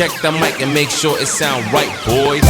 Check the mic and make sure it sound right, boys.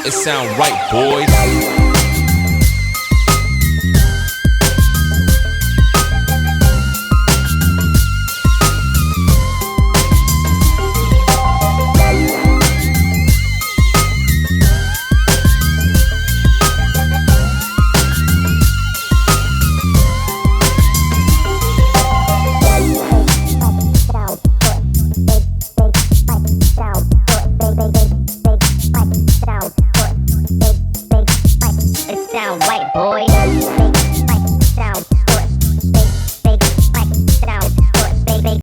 It sound right, boys. Sound right, boy.